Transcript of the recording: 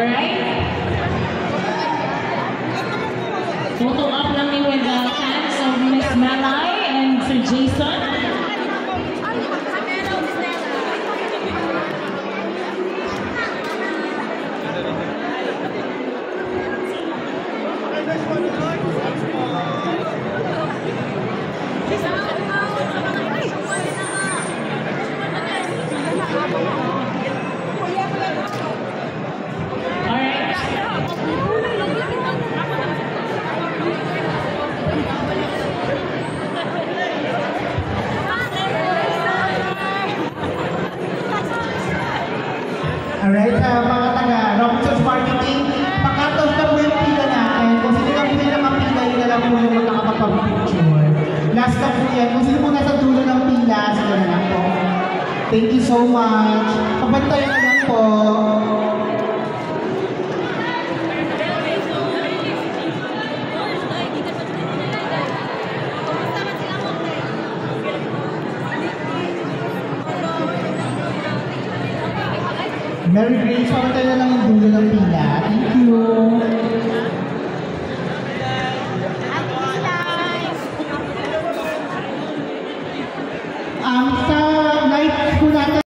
Alright? Photo up lang ni with the hands of Miss Malay and Sir Jason. Alright, mga taga-Rockets Marketing, pag-cut off na po yung pila natin. Kung sino lang po yung nakapila, yun na lang po yung magkakapag-picture. Last na po yan. Kung sino po nasa dulo ng pila, sila na lang po. Thank you so much. Pabantayan na lang po. Mary Grace, pabantayan na lang yung dulo ng pila. Thank you.